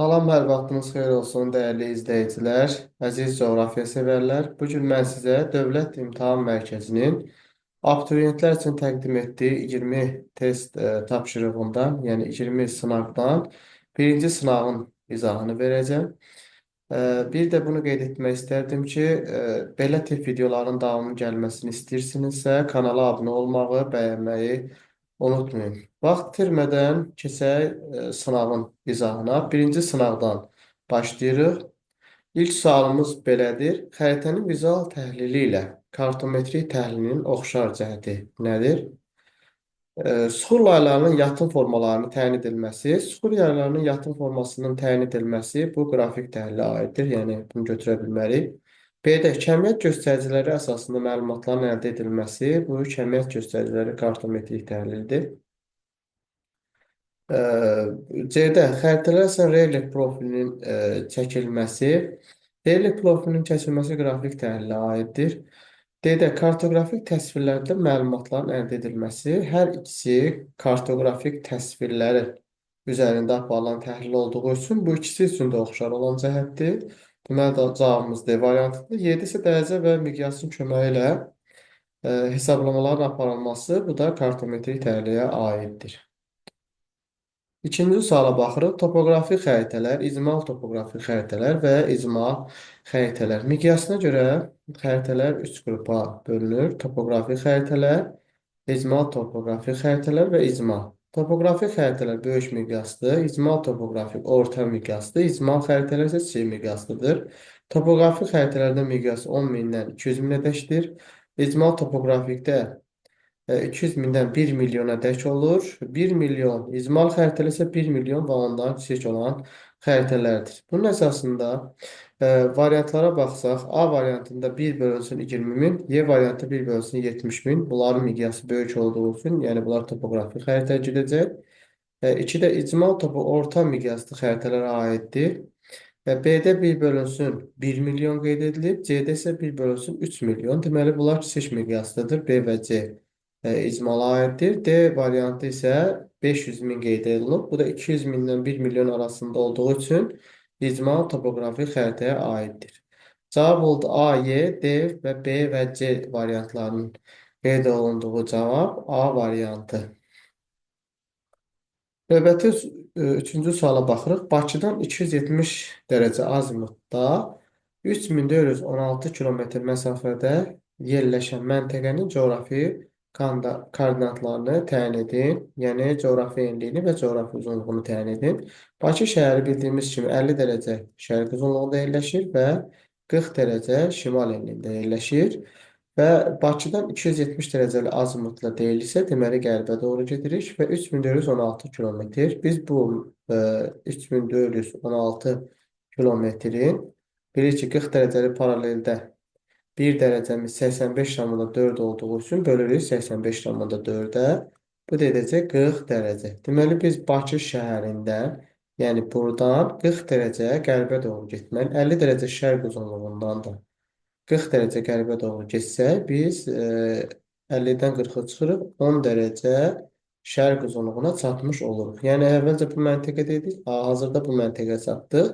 Salam, hər vaxtınız xeyir olsun, dəyərli izləyicilər, əziz coğrafiya sevərlər. Bu gün mən sizə Dövlət İmtahan Mərkəzinin abituriyentlər üçün təqdim etdiyi 20 test tapşırığından, yəni 20 sınavdan birinci sınavın izahını verəcəm. Bir də bunu qeyd etmək istərdim ki, belə tip videoların davamının gəlməsini istəyirsinizsə, kanala abunə olmağı, bəyənməyi unutmayın. Vaxt itirmədən keçək sınavın izahına. Birinci sınavdan başlayırıq. İlk sualımız belədir. Xəritənin vizual təhlili ilə kartometrik təhlilin oxşar cəhəti nədir? Süxur laylarının yatın formalarını təyin edilməsi, süxur yaylarının yatın formasının təyin edilməsi bu qrafik təhlilə aiddir. Yəni bunu götürə bilmərik. B-də kəmiyyət göstəriciləri əsasında məlumatların əldə edilməsi bu kəmiyyət göstəriciləri kartometrik təhlildir. C-də xəritələr əsasən relief profilinin çəkilməsi, relief profilinin çəkilməsi qrafik təhlilə aiddir. D-də kartoqrafik təsvirlərdə məlumatların əldə edilməsi, hər ikisi kartoqrafik təsvirləri üzərində aparılan təhlil olduğu üçün bu ikisi üçün də oxşar olan cəhətdir. Deməli, cavabımız D variantıdır. 7 isə dərəcə və miqyasın köməyi ilə hesablamaların aparılması, bu da kartometrik təhliliyə aiddir. İkinci suala baxırıq. Topoqrafik xəritələr, icmal topoqrafik xəritələr və icmal xəritələr. Miqyasına görə xəritələr 3 qrupa bölünür. Topoqrafik xəritələr, icmal topoqrafik xəritələr və icmal. Topoqrafik xəritələr böyük miqyaslı, icmal topoqrafik orta miqyaslı, icmal xəritələr isə kiçik miqyaslıdır. Topoqrafik xəritələrdə miqyas 10 mindən 200 minədəkdir. İcmal topoqrafikdə 200 mindən 1 milyona dək olur. 1 milyon icmal xəritələr isə 1 milyon və ondan kiçik olan xəritələrdir. Bunun əsasında variantlara baxsaq, A variantında 1 bölünsün 20 min, Y variantı 1 bölünsün 70 min. Bunların miqyası böyük olduğu üçün, yəni bunlar topoqrafik xəritəyə gedəcək. 2-də icmal topu orta miqyaslı xəritələrə aiddir. B-də 1 bölünsün 1 milyon qeyd edilib, C-də isə 1 bölünsün 3 milyon. Deməli, bunlar kiçik miqyaslıdır. B və C icmala aiddir. D variantı isə 500 min qeyd edilib. Bu da 200 mindən 1 milyon arasında olduğu üçün icmal topoqrafik xəritəyə aiddir. Cavab oldu A, Y, D və B və C variantlarının qeyd olunduğu cavab A variantı. Növbəti üçüncü suala baxırıq. Bakıdan 270 dərəcə azimutda 3416 kilometr məsafədə yerləşən məntəqənin coğrafi koordinatlarını təyin edin. Yəni, coğrafi enliyini və coğrafi uzunluğunu təyin edin. Bakı şəhəri bildiyimiz kimi 50 dərəcə şərq uzunluğunda yerləşir və 40 dərəcə şimal enliyində yerləşir. Və Bakıdan 270 dərəcəli azimutla deyilirsə, deməli qərbə doğru gedirik və 3416 kilometr. Biz bu 3416 kilometrin bilirik ki, 40 dərəcəli paraleldə 1 dərəcəmiz 85,4 olduğu üçün bölürük 85,4-ə. Bu da edəcək 40 dərəcə. Deməli, biz Bakı şəhərindən, yəni buradan 40 dərəcə qərbə doğru getməli. 50 dərəcə şərq uzunluğundan da 40 dərəcə qərbə doğru getsək, biz 50-dən 40-a çıxırıq, 10 dərəcə şərq uzunluğuna çatmış oluruq. Yəni, əvvəlcə bu məntəqədə idik, hazırda bu məntəqəyə çatdıq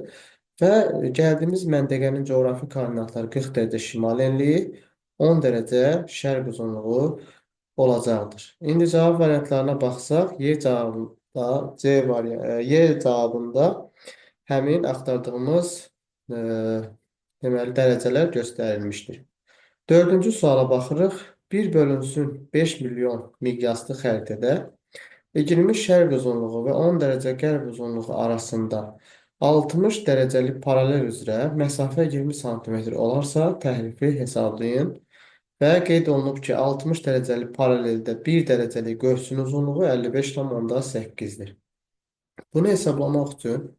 və gəldiyimiz məntəqənin coğrafi koordinatları 40 dərəcə şimal enliyi, 10 dərəcə şərq uzunluğu olacaqdır. İndi cavab variantlarına baxsaq, Y cavabında, Y cavabında həmin axtardığımız deməli, dərəcələr göstərilmişdir. Dördüncü suala baxırıq. 1 bölünsün 5 milyon miqyaslı xəritədə 20 şərq uzunluğu və 10 dərəcə qərb uzunluğu arasında 60 dərəcəli paralel üzrə məsafə 20 sm olarsa təhrifi hesablayın. Və qeyd olunub ki, 60 dərəcəli paraleldə 1 dərəcəlik qövsün uzunluğu 55,8-dir. Bunu hesablamaq üçün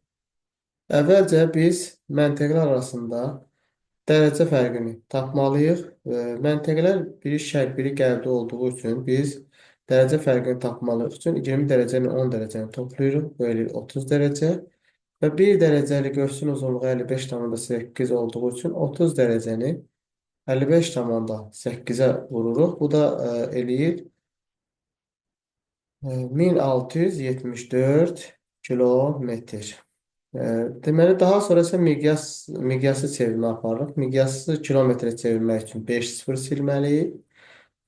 əvvəlcə biz məntəqələr arasında dərəcə fərqini tapmalıyıq. Məntəqələr biri şərq, biri qərbdə olduğu üçün biz dərəcə fərqini tapmalıyıq üçün 20 dərəcə ilə 10 dərəcəni toplayırıq. Bu eləyir 30 dərəcə və 1 dərəcəlik qövsün uzunluğu 55,8 olduğu üçün 30 dərəcəni 55,8-ə vururuq. Bu da eləyir 1674 kilometr. E, Deməli, daha sonra isə miqyası çevirmə aparırıq. Miqyası kilometrə çevirmək üçün 5 sıfır silməliyik.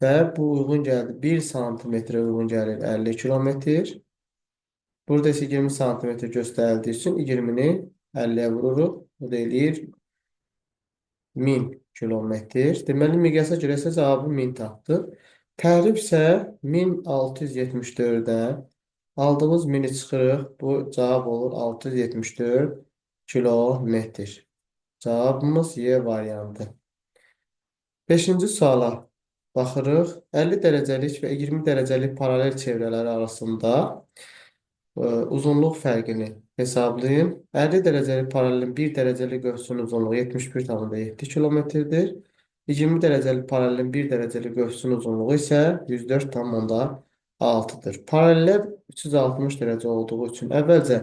Və bu uyğun gəldi. 1 santimetrə uyğun gəlir 50 kilometr. Burada isə 20 santimetr göstərildiyi üçün 20-ni 50-yə vururuq. Bu da eləyir 1000 kilometr. Deməli, miqyasa görə isə cavabı 1000 tapdıq. Tərif isə 1674-dən aldığımız 1000-i çıxırıq. Bu cavab olur 674 kilometr. Cavabımız Y variantı. Beşinci suala baxırıq. 50 dərəcəlik və 20 dərəcəlik paralel çevrələri arasında uzunluq fərqini hesablayın. 50 dərəcəlik paralelin 1 dərəcəlik ölçüsünün uzunluğu 71,7 kilometrdir. 20 dərəcəlik paralelin 1 dərəcəlik ölçüsünün uzunluğu isə 104,6-dır. Paralellər 360 dərəcə olduğu üçün əvvəlcə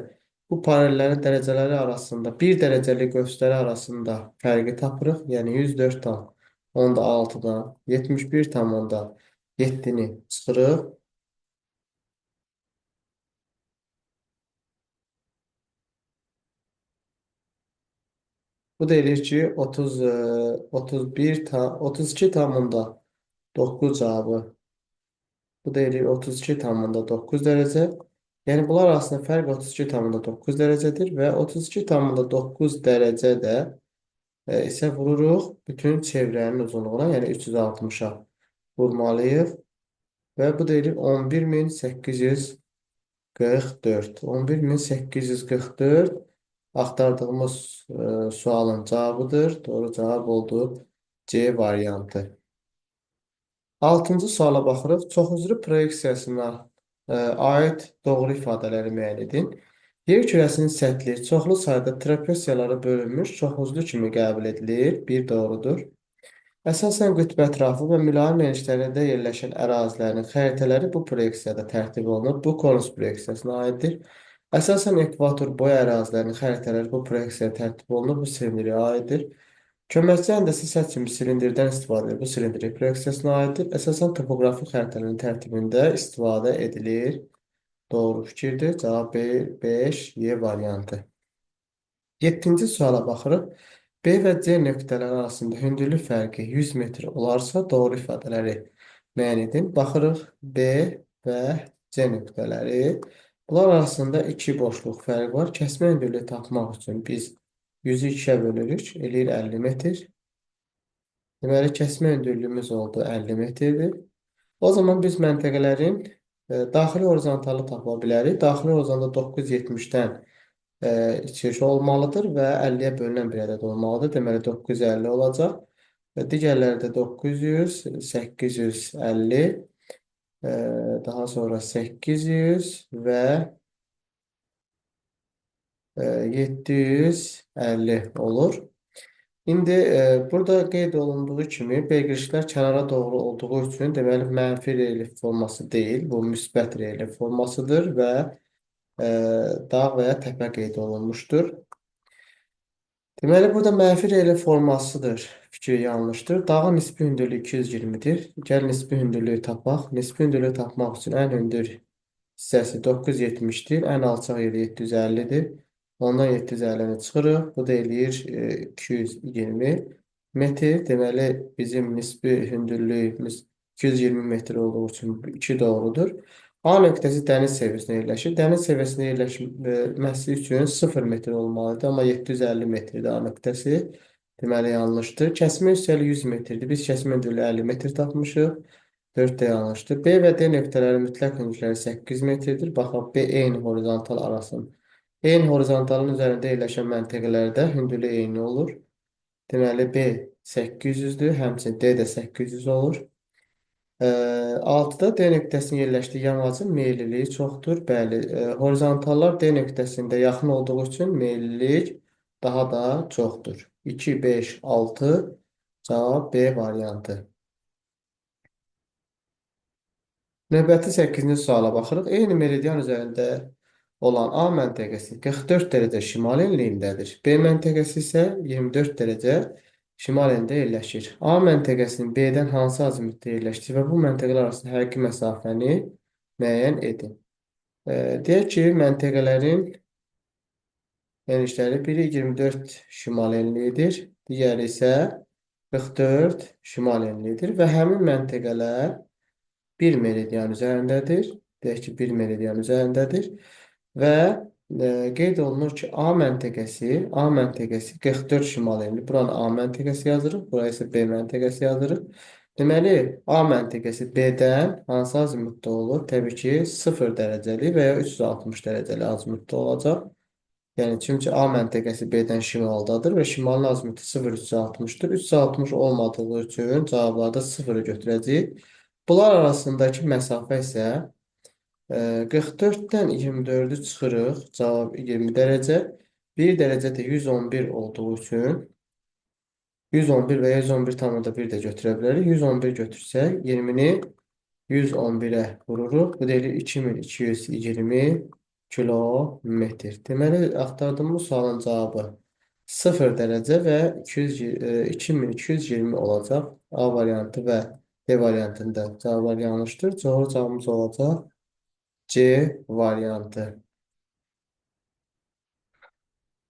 bu paralellərin dərəcələri arasında 1 dərəcəlik ölçüləri arasında fərqi tapırıq. Yəni 104,6-dan 71,7-ni çıxırıq. Bu da eləyir ki 32,9 cavabı. Bu da eləyir 32,9 dərəcə. Yəni bunlar arasında fərq 32,9 dərəcədir və 32,9 dərəcə də isə vururuq bütün çevrənin uzunluğuna, yəni 360-a vurmalıyıq və bu da eləyir 11844. 11844 axtardığımız sualın cavabıdır. Doğru cavab oldu C variantı. Altıncı suala baxırıq. Çoxüzrü proyeksiyasına aid doğru ifadələri müəyyən edin. Yer kürəsinin səthi çoxlu sayda trapesiyalara bölünmüş çoxüzlü kimi qəbul edilir. Bir doğrudur. Əsasən qütb ətrafı və mülayim enişlərində yerləşən ərazilərin xəritələri bu proyeksiyada tərtib olunur. Bu konus proyeksiyasına aiddir. Əsasən ekvator boyu ərazilərinin xəritələri bu proyeksiyaya tərtib olunur. Bu silindrə aiddir. Köməkçi həndəsi səth kimi silindirdən istifadə edilir. Bu silindr proyeksiyasına aiddir. Əsasən topoqrafi xəritələrin tərtibində istifadə edilir. Doğru fikirdir. Cavab B5, Y variantı. 7-ci suala baxırıq. B və C nöqtələri arasında hündürlük fərqi 100 metr olarsa doğru ifadələri müəyyən edin. Baxırıq B və C nöqtələri. Bunlar arasında 2 boşluq fərqi var. Kəsmə hündürlüyü tapmaq üçün biz 100-ü 2-yə bölürük. Eləyir 50 metr. Deməli, kəsmə hündürlüyümüz oldu 50 metrdir. O zaman biz məntəqələrin daxili horizontalı tapa bilərik. Daxili horizonta 970-dən çıxış olmalıdır və 50-yə bölünən bir ədəd olmalıdır. Deməli 950 olacaq. Və digərləri də 900, 850, daha sonra 800 və 750 olur. İndi burada qeyd olunduğu kimi belgişlər kənara doğru olduğu üçün deməli mənfi relyef forması deyil, bu müsbət relyef formasıdır və dağ və ya təpə qeyd olunmuşdur. Deməli, burada mənfi relyef formasıdır. Fikri yanlışdır. Dağın nisbi hündürlüyü 220-dir. Gəl nisbi hündürlüyü tapaq. Nisbi hündürlüyü tapmaq üçün ən hündür hissəsi 970-dir. Ən alçaq yeri 750-dir. Ondan 750-ni çıxırıq. Bu da eləyir 220 metr. Deməli, bizim nisbi hündürlüyümüz 220 metr olduğu üçün 2 doğrudur. A nöqtəsi dəniz səviyyəsində yerləşir. Dəniz səviyyəsində yerləşməsi üçün 0 metr olmalıdır. Amma 750 metrdir A nöqtəsi. Deməli, yanlışdır. Kəsmə üstəlik 100 metrdir. Biz kəsmə hündürlüyü 50 metr tapmışıq. 4 də yanlışdır. B və D nöqtələri mütləq hündürlükləri 8 metrdir. Baxaq, B eyni horizontal arasın. Eyni horizontalın üzərində yerləşən məntəqələrdə hündürlük eyni olur. Deməli, B 800-dür. Həmçinin D də 800 olur. 6-da D nöqtəsinin yerləşdiyi yamacın meylliliyi çoxdur. Bəli, horizontallar D nöqtəsində yaxın olduğu üçün meyillilik daha da çoxdur. 2, 5, 6 cavab B variantı. Növbəti 8-ci suala baxırıq. Eyni meridian üzərində olan A məntəqəsi 44 dərəcə şimal enliyindədir. B məntəqəsi isə 24 dərəcə şimal enliyində yerləşir. A məntəqəsinin B-dən hansı azimutda yerləşir və bu məntəqələr arasında həqiqi məsafəni müəyyən edin. Deyək ki, məntəqələrin enişləri biri 24 şimal enlidir, digəri isə 44 şimal enlidir və həmin məntəqələr bir meridian üzərindədir. Deyək ki, bir meridian üzərindədir və qeyd olunur ki, A məntəqəsi 44 şimal enli. Buranı A məntəqəsi yazırıq, buraya isə B məntəqəsi yazırıq. Deməli, A məntəqəsi B-dən hansı azimutda olur? Təbii ki, 0 dərəcəli və ya 360 dərəcəli azimutda olacaq. Yəni, çünki A məntəqəsi B-dən şimaldadır və şimalın azimutu 0,360-dır. 360 olmadığı üçün cavablarda 0-ı götürəcəyik. Bunlar arasındakı məsafə isə 44-dən 24-ü çıxırıq. Cavab 20 dərəcə. 1 dərəcə də 111 olduğu üçün 111 və ya 111,1 də götürə bilərik. 111 götürsək 20-ni 111-ə vururuq. Bu deyil 2220 kilometr. Deməli, axtardığımız sualın cavabı 0 dərəcə və 2220 olacaq. A variantı və D variantında cavablar yanlışdır. Doğru cavabımız olacaq C variantı.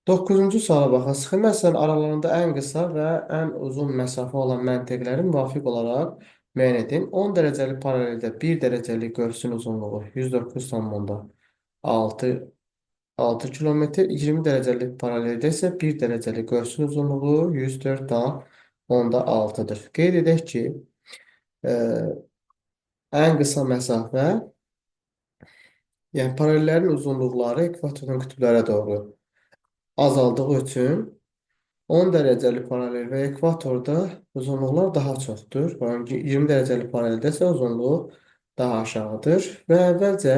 9-cu suala baxaq. Sxema hissənin aralarında ən qısa və ən uzun məsafə olan məntəqələri müvafiq olaraq müəyyən edin. 10 dərəcəli paraleldə 1 dərəcəlik qövsün uzunluğu 109,6 kilometr, 20 dərəcəlik paraleldə isə 1 dərəcəlik qövsün uzunluğu 104,6-dır. Qeyd edək ki, ə, ən qısa məsafə, yəni paralellərin uzunluqları ekvatordan qütblərə doğru azaldığı üçün 10 dərəcəli paralel və ekvatorda uzunluqlar daha çoxdur. 20 dərəcəli paraleldə isə uzunluğu daha aşağıdır. Və əvvəlcə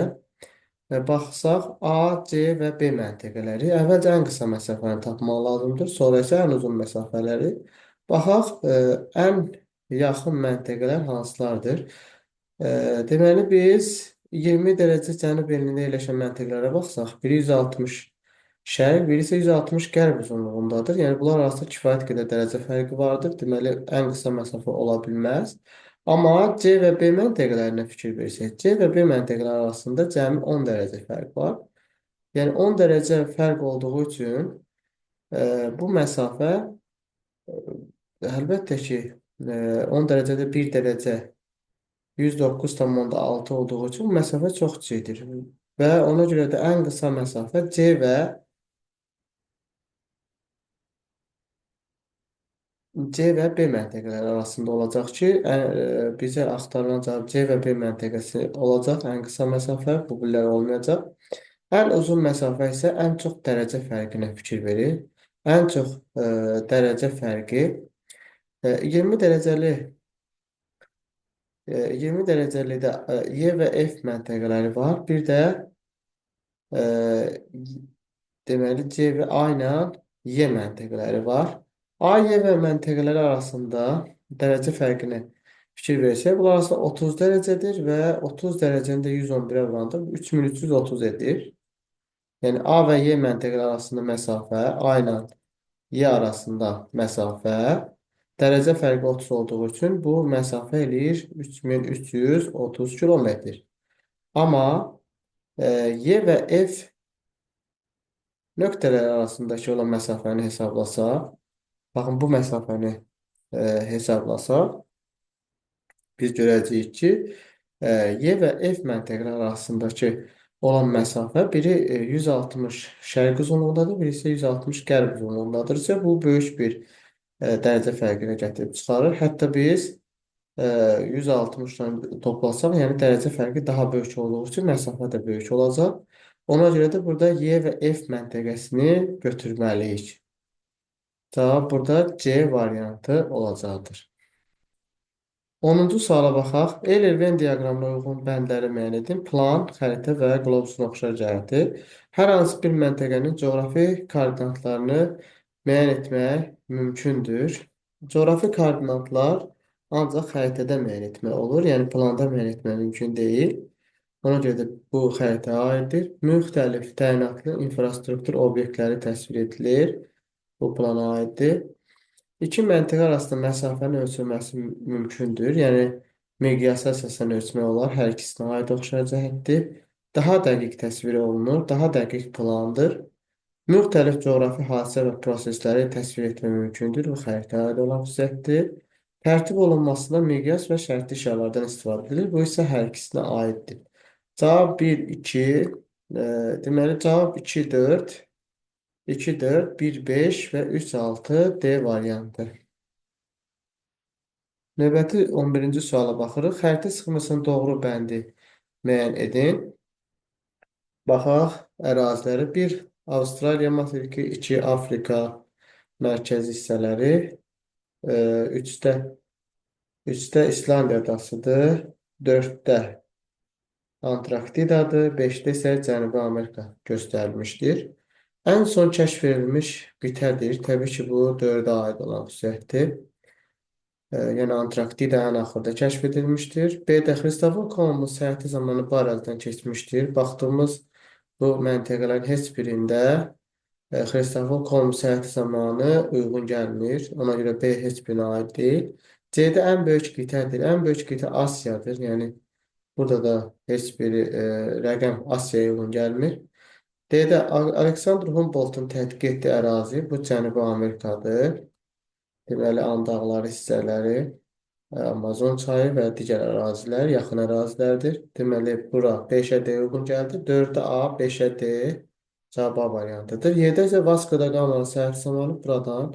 baxsaq A, C və B məntəqələri. Əvvəlcə ən qısa məsafəni tapmaq lazımdır. Sonra isə ən uzun məsafələri. Baxaq, ən yaxın məntəqələr hansılardır? Deməli, biz 20 dərəcə cənub enliyində yerləşən məntəqələrə baxsaq, biri 160 şərq, biri isə 160 qərb uzunluğundadır. Yəni, bunlar arasında kifayət qədər dərəcə fərqi vardır. Deməli, ən qısa məsafə ola bilməz. Amma C və B məntəqələrinə fikir versək, C və B məntəqələri arasında cəmi 10 dərəcə fərq var. Yəni, 10 dərəcə fərq olduğu üçün bu məsafə əlbəttə ki, 10 dərəcədə 1 dərəcə 109,6 olduğu üçün bu məsafə çox kiçikdir. Və ona görə də ən qısa məsafə C və B məntəqələri arasında olacaq ki, bizə axtarılan cavab C və B məntəqəsi olacaq. Ən qısa məsafə, bu birlər olmayacaq. Ən uzun məsafə isə ən çox dərəcə fərqinə fikir verir. Ən çox dərəcə fərqi 20 dərəcəli 20 dərəcəli də E və F məntəqələri var. Bir də deməli C və A ilə Y məntəqələri var. A, Y və məntəqələri arasında dərəcə fərqinə fikir versək, bunlar arasında 30 dərəcədir və 30 dərəcəni də 111-ə vuranda 3330 edir. Yəni A və Y məntəqələri arasında məsafə, A ilə Y arasında məsafə, dərəcə fərqi 30 olduğu üçün bu məsafə eləyir 3330 kilometr. Amma Y və F nöqtələr arasındakı olan məsafəni hesablasaq, baxın, bu məsafəni hesablasaq, biz görəcəyik ki, Y və F məntəqələr arasındakı olan məsafə biri 160 şərq uzunluğundadır, biri isə 160 qərb uzunluğundadırsa, bu böyük bir dərəcə fərqinə gətirib çıxarır. Hətta biz 160-la toplasaq, yəni dərəcə fərqi daha böyük olduğu üçün məsafə də böyük olacaq. Ona görə də burada Y və F məntəqəsini götürməliyik. Cavab burada C variantı olacaqdır. 10-cu suala baxaq. Euler-Venn diaqramına uyğun bəndləri müəyyən edin. Plan, xəritə və qlobusun oxşar cəhəti. Hər hansı bir məntəqənin coğrafi koordinatlarını müəyyən etmək mümkündür. Coğrafi koordinatlar ancaq xəritədə müəyyən etmək olur. Yəni, planda müəyyən etmək mümkün deyil. Ona görə də bu xəritəyə aiddir. Müxtəlif təyinatlı infrastruktur obyektləri təsvir edilir. Bu plana aiddir. İki məntəqə arasında məsafənin ölçülməsi mümkündür. Yəni, miqyasa əsasən ölçmək olar. Hər ikisinə aid oxşar cəhətdir. Daha dəqiq təsvir olunur. Daha dəqiq plandır. Müxtəlif coğrafi hadisə və prosesləri təsvir etmək mümkündür. Bu xəritəyə aid olan xüsusiyyətdir. Tərtib olunmasında miqyas və şərti işarələrdən istifadə edilir. Bu isə hər ikisinə aiddir. Cavab 1, 2, deməli cavab 2, 4, 2, 4, 1, 5 və 3, 6 D variantı. Növbəti 11-ci suala baxırıq. Xəritə sxemasının doğru bəndi müəyyən edin. Baxaq əraziləri. 1. Avstraliya materiki, 2. Afrika mərkəzi hissələri, 3-də 3-də İslandiya adasıdır, 4-də Antarktidadır, 5-də isə Cənubi Amerika göstərilmişdir. Ən son kəşf edilmiş qitədir. Təbii ki, bu 4-ə aid olan xüsusiyyətdir. Yəni Antarktida ən axırda kəşf edilmişdir. B-də Xristofor Kolumbus səyahəti zamanı bu ərazidən keçmişdir. Baxdığımız bu məntəqələrin heç birində Xristofor Kolumbus səyahəti zamanı uyğun gəlmir. Ona görə B heç birinə aid deyil. C-də ən böyük qitədir. Ən böyük qitə Asiyadır. Yəni burada da heç bir rəqəm Asiyaya uyğun gəlmir. D-də Alexander Humboldtun tədqiq etdiyi ərazi bu Cənubi Amerikadır. Deməli, Andağlar hissələri, Amazon çayı və digər ərazilər yaxın ərazilərdir. Deməli, bura 5-ə D uyğun gəldi. 4-ə A, 5-ə D cavab A variantıdır. 7-də isə Vasco da Gamanın səyahəti zamanı buradan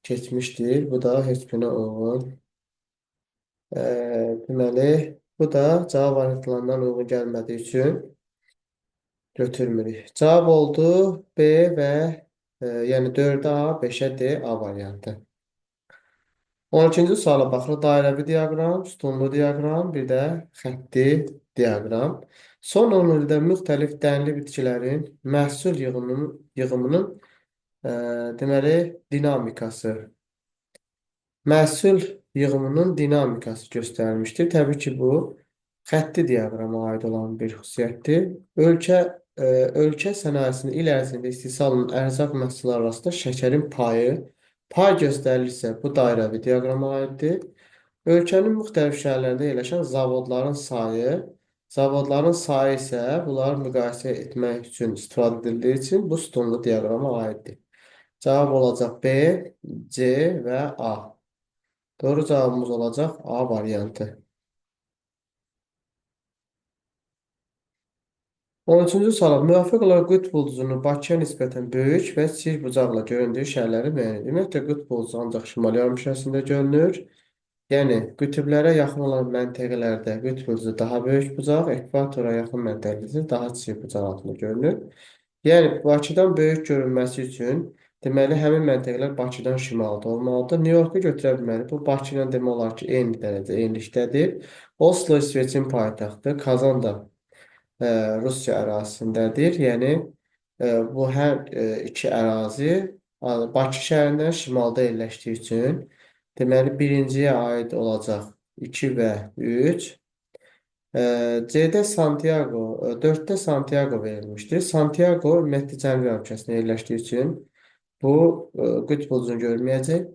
keçmişdir. Bu da heç birinə uyğun. Deməli, bu da cavab variantlarından uyğun gəlmədiyi üçün götürmürük. Cavab oldu B və yəni 4-ə A, 5-ə D A variantı. 12-ci suala baxırıq. Dairəvi diaqram, sütunlu diaqram, bir də xətti diaqram. Son 10 ildə müxtəlif dənli bitkilərin məhsul yığımının deməli dinamikası. Məhsul yığımının dinamikası göstərilmişdir. Təbii ki, bu xətti diaqrama aid olan bir xüsusiyyətdir. Ölkə sənayesinin il ərzində istehsal olunan ərzaq məhsulları arasında şəkərin pay göstərilirsə, bu dairəvi diaqrama aiddir. Ölkənin müxtəlif şəhərlərində yerləşən zavodların sayı isə bunları müqayisə etmək üçün istifadə edildiyi üçün bu sütunlu diaqrama aiddir. Cavab olacaq B, C və A. Doğru cavabımız olacaq A variantı. 13-cü sual. Müvafiq olaraq qütb ulduzunun Bakıya nisbətən böyük və kiçik bucaqla göründüyü şəhərləri müəyyən edin. Ümumiyyətlə, qütb ulduzu ancaq şimal yarımkürəsində görünür. Yəni, qütblərə yaxın olan məntəqələrdə qütb ulduzu daha böyük bucaq, ekvatora yaxın məntəqələrdə daha kiçik bucaq altında görünür. Yəni, Bakıdan böyük görünməsi üçün deməli, həmin məntəqələr Bakıdan şimalda olmalıdır. Nyu-Yorku götürə bilməli. Bu, Bakı ilə demək olar ki, eyni dərəcə, eynilikdədir. Oslo İsveçin paytaxtı, Kazan da Rusiya ərazisindədir. Yəni, bu hər iki ərazi Bakı şəhərindən şimalda yerləşdiyi üçün deməli, birinciyə aid olacaq 2 və 3. C-də Santiago, 4-də Santiago verilmişdir. Santiago ümumiyyətlə Cənubi ölkəsində yerləşdiyi üçün bu qütb ulduzunu görməyəcək.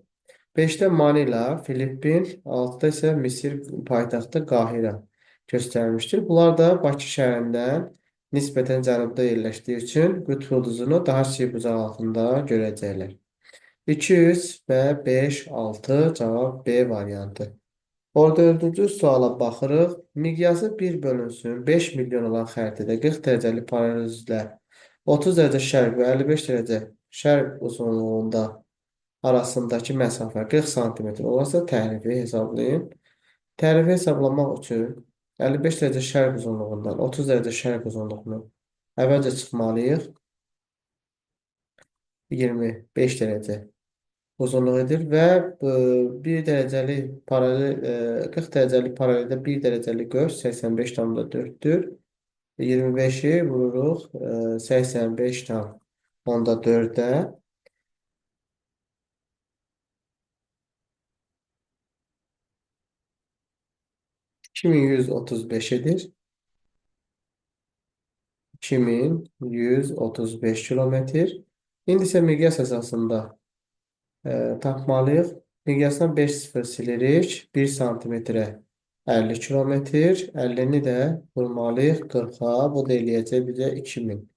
5-də Manila, Filippin, 6-da isə Misir paytaxtı Qahirə göstərilmişdir. Bunlar da Bakı şəhərindən nisbətən cənubda yerləşdiyi üçün qütb ulduzunu daha kiçik bucaq altında görəcəklər. 200 və 5, 6 cavab B variantı. 14-cü suala baxırıq. Miqyası 1 bölünsün 5 milyon olan xəritədə 40 dərəcəli paralel üzlər 30 dərəcə şərq və 55 dərəcə şərq uzunluğunda arasındakı məsafə 40 sm olursa təhrifi hesablayın. Təhrifi hesablamaq üçün 55 dərəcə şərq uzunluğundan 30 dərəcə şərq uzunluğunu əvvəlcə çıxmalıyıq. 25 dərəcə uzunluq edir və 1 dərəcəli paralel 40 dərəcəli paraleldə 1 dərəcəli qöş 85,4-dür. 25-i vururuq 85,4-də. 2135 edir. 2135 kilometr. İndi isə miqyas əsasında tapmalıyıq. Miqyasdan 5 sıfır silirik. 1 santimetrə 50 kilometr. 50-ni də vurmalıyıq 40-a. Bu da eləyəcək bizə 2000.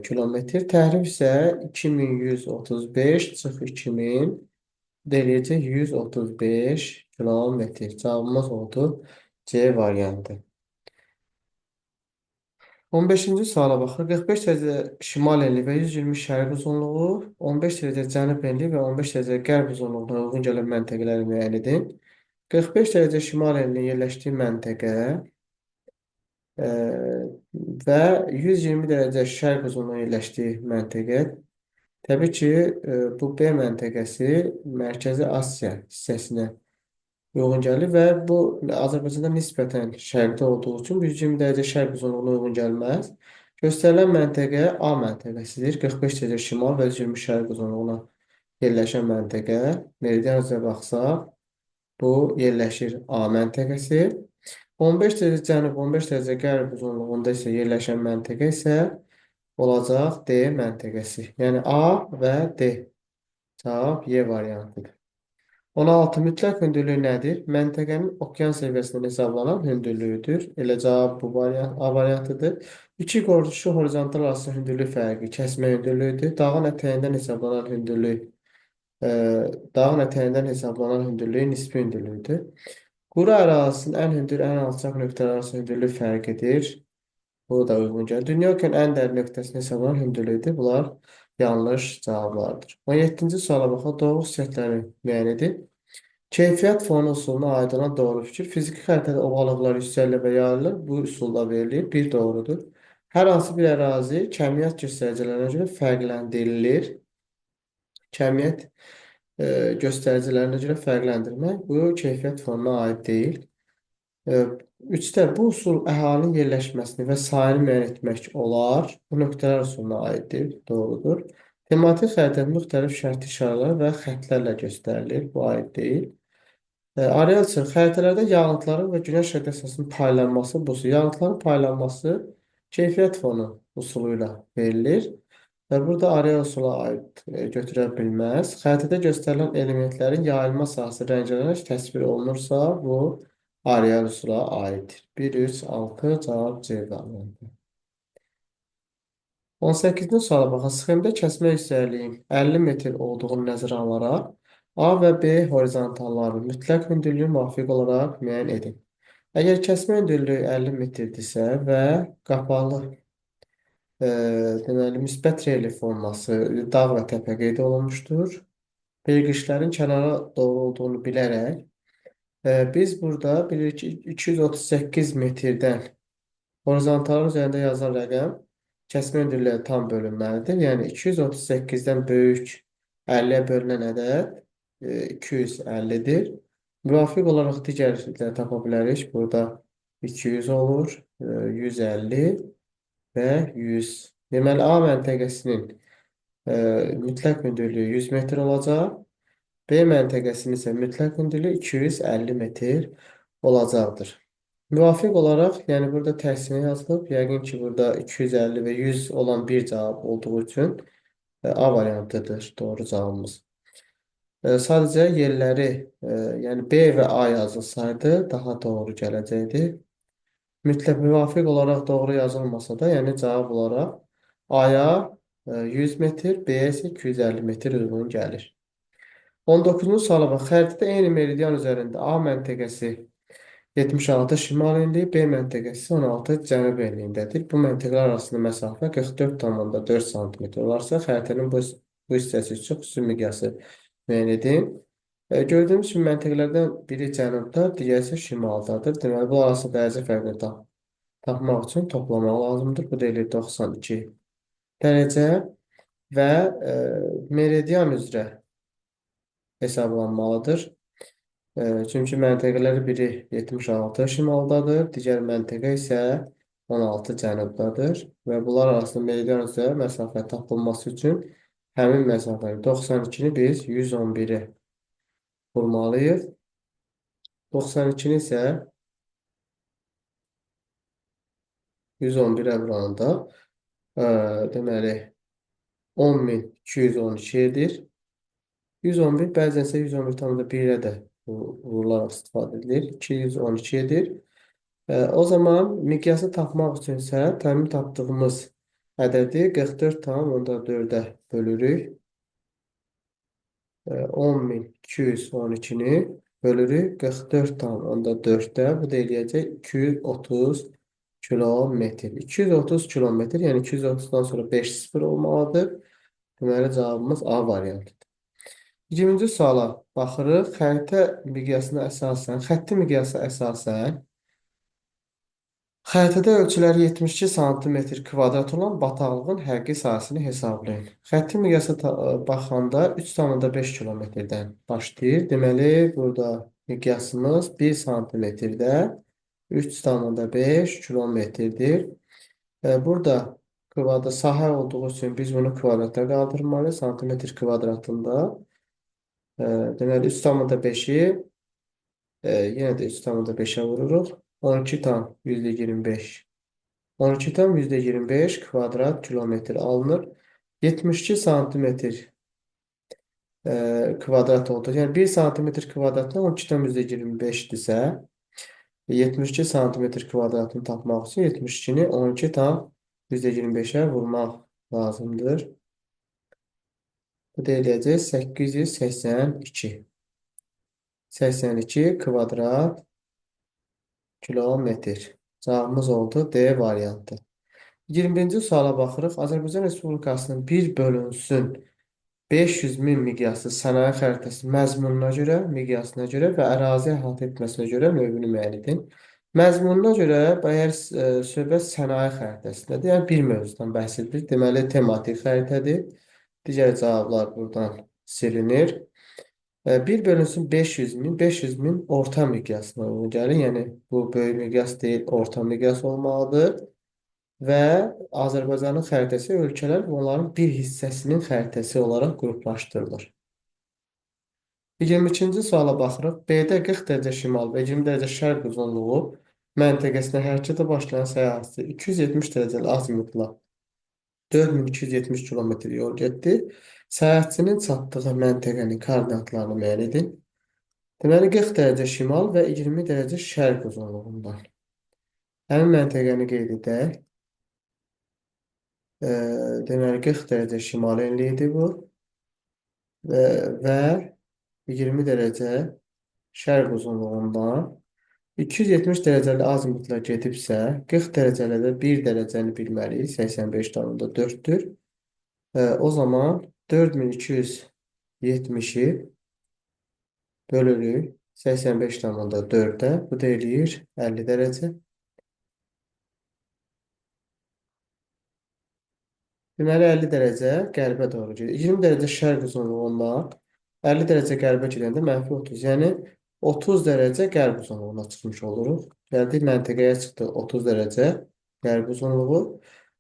kilometr. Təhrif isə 2135 çıx 2000 eləyəcək 135 kilometr. Cavabımız oldu C variantı. 15-ci suala baxırıq. 45 dərəcə şimal enli və 120 şərq uzunluğu, 15 dərəcə cənub enli və 15 dərəcə qərb uzunluğuna uyğun gələn məntəqələri müəyyən edin. 45 dərəcə şimal enli yerləşdiyi məntəqə e, və 120 dərəcə şərq uzunluğuna yerləşdiyi məntəqə. Təbii ki, bu B məntəqəsi Mərkəzi Asiya hissəsinə uyğun gəlir və bu Azərbaycanda nisbətən şərqdə olduğu üçün 120 dərəcə şərq uzunluğuna uyğun gəlməz. Göstərilən məntəqə A məntəqəsidir. 45 dərəcə şimal və 120 şərq uzunluğuna yerləşən məntəqə. Meridian üzrə baxsaq, bu yerləşir A məntəqəsi. 15 dərəcə cənub, 15 dərəcə qərb uzunluğunda isə yerləşən məntəqə isə olacaq D məntəqəsi. Yəni A və D. Cavab Y variantıdır. 16 mütləq hündürlük nədir? Məntəqənin okean səviyyəsindən hesablanan hündürlüyüdür. Elə cavab bu variant A variantıdır. İki qovuşu horizontal arasında hündürlük fərqi kəsmə hündürlüyüdür. Dağın ətəyindən hesablanan hündürlük e, dağın ətəyindən hesablanan hündürlük nisbi hündürlüyüdür. Quru ərazisinin ən hündür, ən alçaq nöqtələr arasında hündürlük fərqidir. Bu da uyğun gəlir. Dünya okeanın ən dərin nöqtəsində hesablanan hündürlükdür. Bunlar yanlış cavablardır. 17-ci suala baxaq. Doğru xüsusiyyətləri müəyyən edin. Keyfiyyət fonu üsuluna aid olan doğru fikir. Fiziki xəritədə ovalıqlar yüksəlir və yayılır. Bu üsulda verilir. Bir doğrudur. Hər hansı bir ərazi kəmiyyət göstəricilərinə görə fərqləndirilir. Kəmiyyət göstəricilərinə görə fərqləndirmək bu keyfiyyət fonuna aid deyil. E, Üçdə bu üsul əhalinin yerləşməsini və sayını müəyyən etmək olar. Bu nöqtələr üsuluna aiddir. Doğrudur. Tematik xəritədə müxtəlif şərti işarələr və xəttlərlə göstərilir. Bu aid deyil. Areal üçün xəritələrdə yağıntıların və günəş radiasiyasının paylanması bu üsul. Yağıntıların paylanması keyfiyyət fonu üsulu ilə verilir. Və burada areal üsula aid götürə bilməz. Xəritədə göstərilən elementlərin yayılma sahəsi rənglənərək təsvir olunursa, bu areal üsula aiddir. 1, 3, 6 cavab C variantı. 18-ci suala baxın. Sxemdə kəsmə yüksəkliyin 50 metr olduğunu nəzərə alaraq A və B horizontalların mütləq hündürlüyü müvafiq olaraq müəyyən edin. Əgər kəsmə hündürlüyü 50 metrdirsə və qapalı deməli müsbət relyef forması dağ və təpə qeyd olunmuşdur. Vergişlərin kənara doğru olduğunu bilərək biz burada bilirik ki 238 metrdən horizontalın üzərində yazılan rəqəm kəsmə hündürlüyə tam bölünməlidir. Yəni 238-dən böyük 50-yə bölünən ədəd 250-dir. Müvafiq olaraq digərləri tapa bilərik. Burada 200 olur, 150 və 100. Deməli, A məntəqəsinin mütləq hündürlüyü 100 metr olacaq. B məntəqəsinin isə mütləq hündürlüyü 250 metr olacaqdır. Müvafiq olaraq, yəni burada tərsini yazılıb. Yəqin ki, burada 250 və 100 olan bir cavab olduğu üçün A variantıdır doğru cavabımız. Sadəcə yerləri, yəni B və A yazılsaydı daha doğru gələcəkdi. Mütləq müvafiq olaraq doğru yazılmasa da, yəni cavab olaraq A-ya 100 metr, B-yə isə 250 metr uyğun gəlir. 19-cu suala bax, xəritədə eyni meridian üzərində A məntəqəsi 76 şimal enliyi, B məntəqəsi 16 cənub enliyindədir. Bu məntəqələr arasında məsafə 44,4 sm olarsa, xəritənin bu hissəsi üçün xüsusi miqyası müəyyən edin. Gördüyümüz kimi məntəqələrdən biri cənubda, digəri isə şimaldadır. Deməli, bu arasında dərəcə fərqini tapmaq üçün toplamaq lazımdır. Bu da eləyir 92 dərəcə və meridian üzrə hesablanmalıdır. Çünki məntəqələri biri 76 şimaldadır, digər məntəqə isə 16 cənubdadır və bunlar arasında meridian üzrə məsafə tapılması üçün həmin məsafəni 92-ni biz 111-ə vurmalıyıq. 92-ni isə 111-ə vuranda deməli 10.212 edir. 111 bəzən isə 111,1-ə də vurularaq istifadə edilir. 212 edir. O zaman miqyası tapmaq üçün isə təmin tapdığımız ədədi 44,4-ə bölürük. 10.212-ni bölürük 44,4-də. Bu da eləyəcək 230 kilometr. 230 kilometr, yəni 230-dan sonra 5 sıfır olmalıdır. Deməli, cavabımız A variantıdır. 20-ci suala baxırıq. Xətti miqyasına əsasən xəritədə ölçüləri 72 sm kvadrat olan bataqlığın həqiqi sahəsini hesablayın. Xətti miqyasa baxanda 3,5 kilometrdən başlayır. Deməli, burada miqyasımız 1 sm-də 3,5 kilometrdir. Burada kvadrat sahə olduğu üçün biz bunu kvadrata qaldırmalıyıq. Santimetr kvadratında. Deməli, 3,5-i yenə də 3,5-ə vururuq. 12 tam %25. 12 tam %25 kvadrat kilometr alınır. 72 santimetr kvadrat oldu. Yəni 1 santimetr kvadratına 12 tam %25-dirsə 72 santimetr kvadratını tapmaq üçün 72-ni 12 tam %25-ə vurmaq lazımdır. Bu da eləyəcək 882. 82 kvadrat kilometr. Cavabımız oldu D variantı. 21-ci suala baxırıq. Azərbaycan Respublikasının bir bölünsün 500 min miqyaslı sənaye xəritəsi məzmununa görə, miqyasına görə və ərazi əhatə etməsinə görə növünü müəyyən edin. Məzmununa görə əgər söhbət sənaye xəritəsindədir, yəni bir mövzudan bəhs edilir. Deməli, tematik xəritədir. Digər cavablar buradan silinir. 1 bölünsün 500 min, 500 min orta miqyasına uyğun gəlir. Yəni, bu böyük miqyas deyil, orta miqyas olmalıdır. Və Azərbaycanın xəritəsi ölkələr və onların bir hissəsinin xəritəsi olaraq qruplaşdırılır. 22-ci suala baxırıq. B-də 40 dərəcə şimal və 20 dərəcə şərq uzunluğu məntəqəsinə hərəkətə başlayan səyahətçi 270 dərəcəli azimutla 4270 kilometr yol getdi. Səyahətçinin çatdığı məntəqənin koordinatlarını müəyyən edin. Deməli, 40 dərəcə şimal və 20 dərəcə şərq uzunluğundan. Həmin məntəqəni qeyd edək. Deməli, 40 dərəcə şimal enliyidir bu. Və 20 dərəcə şərq uzunluğundan 270 dərəcəli azimutla gedibsə, 40 dərəcələ də 1 dərəcəni bilməliyik. 85,4-dür. O zaman 4270-i bölürük 85,4-də. Bu da eləyir 50 dərəcə. Deməli, 50 dərəcə qərbə doğru gedir. 20 dərəcə şərq uzunluğundan 50 dərəcə qərbə gedəndə -30. Yəni, 30 dərəcə qərb uzunluğuna çıxmış oluruq. Gəldik, məntəqəyə çıxdı 30 dərəcə qərb uzunluğu.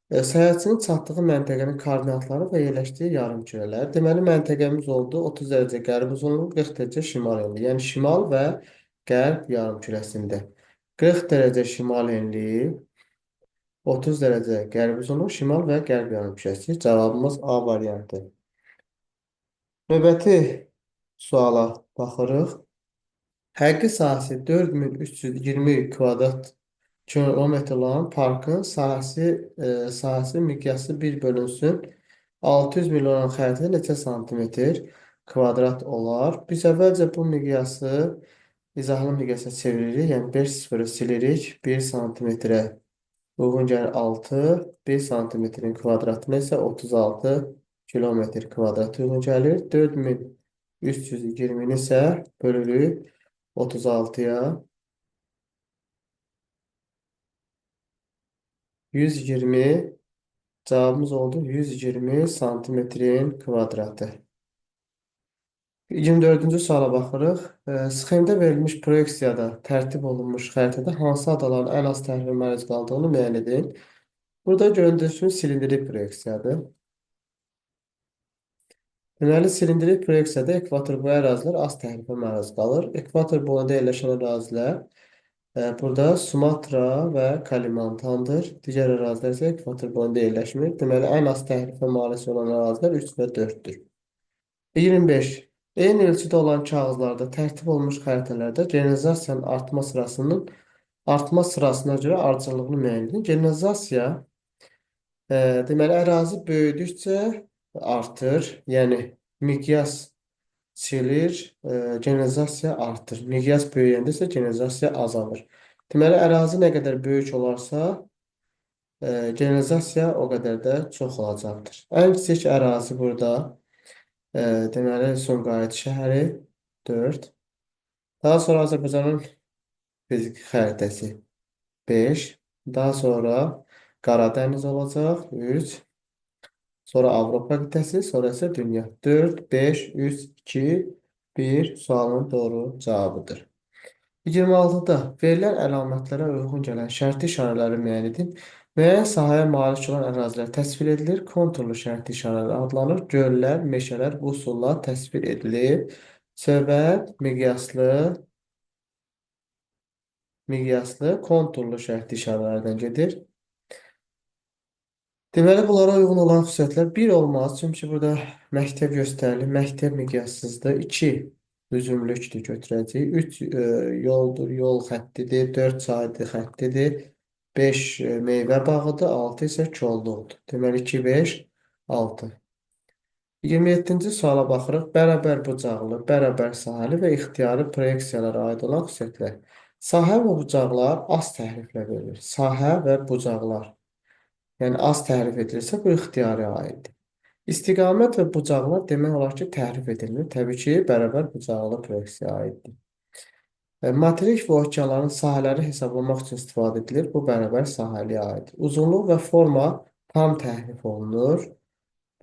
Səyahətçinin çatdığı məntəqənin koordinatları və yerləşdiyi yarımkürələr. Deməli, məntəqəmiz oldu 30 dərəcə qərb uzunluğu, 40 dərəcə şimal enliyi. Yəni, şimal və qərb yarımkürəsində. 40 dərəcə şimal enliyi, 30 dərəcə qərb uzunluq, şimal və qərb yarımkürəsi. Cavabımız A variantı. Növbəti suala baxırıq. Həqiqi sahəsi 4320 kvadrat kilometr olan parkın sahəsi miqyası 1 bölünsün 600 milyon xəritədə neçə santimetr kvadrat olar? Biz əvvəlcə bu miqyası izahlı miqyasa çeviririk. Yəni 5 sıfırı silirik. 1 santimetrə uyğun gəlir 6. 1 santimetrin kvadratına isə 36 kilometr kvadrat uyğun gəlir. 4320-ni isə bölürük 36-ya. 120 cavabımız oldu 120 santimetrin kvadratı. 24-cü suala baxırıq. Sxemdə verilmiş proyeksiyada tərtib olunmuş xəritədə hansı adaların ən az təhlükə məruz qaldığını müəyyən edin. Burada göründüyü silindrik proyeksiyadır. Deməli, silindrik proyeksiyada ekvator boyu ərazilər az təhlükə məruz qalır. Ekvator boyunda yerləşən ərazilər burada Sumatra və Kalimantandır. Digər ərazilər isə ekvator boyunda yerləşmir. Deməli, ən az təhlükə maruz olan ərazilər 3 və 4-dür. 25. Eyni ölçüdə olan kağızlarda tərtib olunmuş xəritələrdə genizasiyanın artma sırasına görə ardıcıllığını müəyyən edin. Genizasiya Deməli, ərazi böyüdükcə artır. Yəni, miqyas çilir, generalizasiya artır. Miqyas böyüyəndə isə generalizasiya azalır. Deməli, ərazi nə qədər böyük olarsa, generalizasiya o qədər də çox olacaqdır. Ən kiçik ərazi burada, e, deməli, Sumqayıt şəhəri 4. Daha sonra Azərbaycanın fiziki xəritəsi 5. Daha sonra Qaradəniz olacaq 3. Sonra Avropa qitəsi, sonra isə dünya. 4, 5, 3, 2, 1 sualın doğru cavabıdır. 26-da verilən əlamətlərə uyğun gələn şərti işarələri müəyyən edin. Müəyyən sahəyə malik olan ərazilər təsvir edilir. Konturlu şərti işarələr adlanır. Göllər, meşələr, usullar təsvir edilir. Söhbət miqyaslı, konturlu şərti işarələrdən gedir. Deməli, bunlara uyğun olan xüsusiyyətlər 1 olmaz. Çünki burada məktəb göstərilir. Məktəb miqyassızdır. 2 üzümlükdür, götürəcəyik. 3 yoldur, yol xəttidir. 4 çaydır, xəttidir. 5 meyvə bağıdır. 6 isə kolluqdur. Deməli, 2, 5, 6. 27-ci suala baxırıq. Bərabər bucaqlı, bərabər sahəli və ixtiyari proyeksiyalara aid olan xüsusiyyətlər. Sahə və bucaqlar az təhriflə verilir. Sahə və bucaqlar. Yəni az təhrif edilirsə, bu ixtiyari aiddir. İstiqamət və bucaqlar demək olar ki, təhrif edilmir. Təbii ki, bərabər bucaqlı proyeksiyaya aiddir. Materik və okeanların sahələri hesablamaq üçün istifadə edilir. Bu bərabər sahəliyə aiddir. Uzunluq və forma tam təhrif olunur.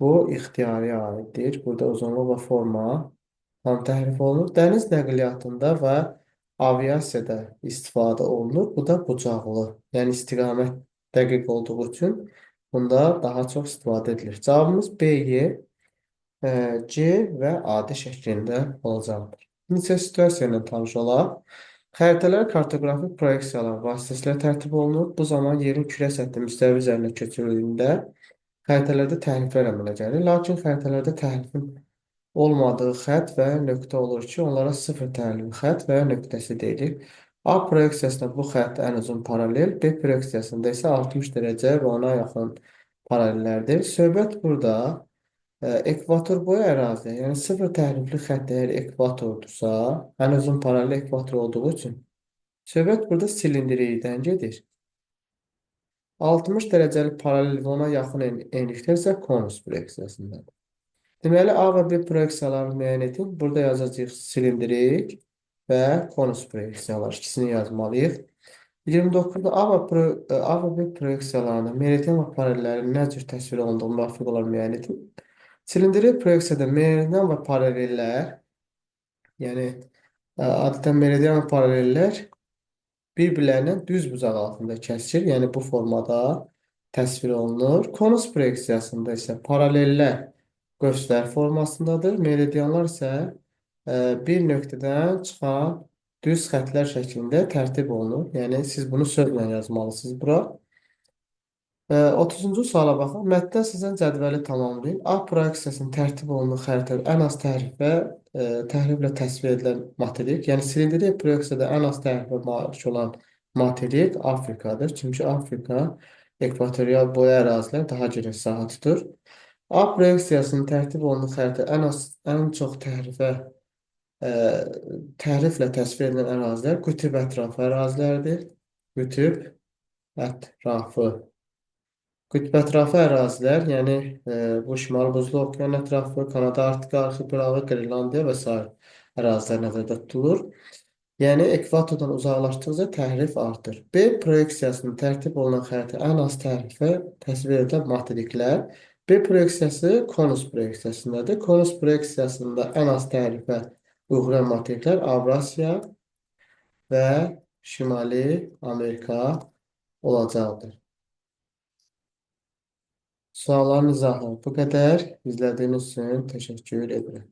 Bu ixtiyari aiddir. Burada uzunluq və forma tam təhrif olunur. Dəniz nəqliyyatında və aviasiyada istifadə olunur. Bu da bucaqlı. Yəni istiqamət dəqiq olduğu üçün bunda daha çox istifadə edilir. Cavabımız B, Y, C və AD şəklində olacaqdır. Neçə situasiya ilə tanış olaq. Xəritələr kartoqrafik proyeksiyalar vasitəsilə tərtib olunur. Bu zaman yerin kürə səthi müstəvi üzərinə köçürüldüyündə xəritələrdə təhriflər əmələ gəlir. Lakin xəritələrdə təhrifin olmadığı xətt və nöqtə olur ki, onlara sıfır təhlil xətt və nöqtəsi deyilir. A proyeksiyasında bu xətt ən uzun paralel, B proyeksiyasında isə 60 dərəcə və ona yaxın paralellərdir. Söhbət burada ekvator boyu ərazidə, yəni sıfır təhrifli xətt əgər ekvatordursa, ən uzun paralel ekvator olduğu üçün söhbət burada silindrikdən gedir. 60 dərəcəli paralel və ona yaxın enliklər isə konus proyeksiyasındadır. Deməli, A və B proyeksiyalarını müəyyən edin. Burada yazacağıq silindrik və konus proyeksiyalar. İkisini yazmalıyıq. 29-da A və B proyeksiyalarını meridian və paralellərin nə cür təsvir olunduğunu müvafiq olaraq müəyyən edin. Silindrik proyeksiyada meridian və paralellər, yəni adətən meridian və paralellər bir-birlərindən düz bucaq altında kəsilir. Yəni bu formada təsvir olunur. Konus proyeksiyasında isə paralellər qövslər formasındadır. Meridianlar isə bir nöqtədən çıxan düz xəttlər şəklində tərtib olunur. Yəni siz bunu sözlə yazmalısınız bura. 30-cu suala baxın. Mətndə sizin cədvəli tamamlayın. A proyeksiyasının tərtib olunduğu xəritə ən az təhriflə təsvir edilən materik. Yəni silindrik proyeksiyada ən az təhrifə malik olan materik Afrikadır. Çünki Afrika ekvatorial boyu ərazilər daha geniş sahə tutur. A proyeksiyasının tərtib olunduğu xəritə ən çox təhriflə təsvir edilən ərazilər qütb ətrafı ərazilərdir. Qütb ətrafı. Qütb ətrafı ərazilər, yəni bu Şimali Buzlu Okean ətrafı, Kanada Arktika arxipelağı, Qrenlandiya və s. ərazilər nəzərdə tutulur. Yəni ekvatordan uzaqlaşdıqca təhrif artır. B proyeksiyasının tərtib olunan xəritə ən az təhrifə təsvir edilən materiklər. B proyeksiyası konus proyeksiyasındadır. Konus proyeksiyasında ən az təhrifə uyğun materiklər Avrasiya və Şimali Amerika olacaqdır. Sualların izahı bu qədər. İzlədiyiniz üçün təşəkkür edirəm.